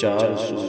400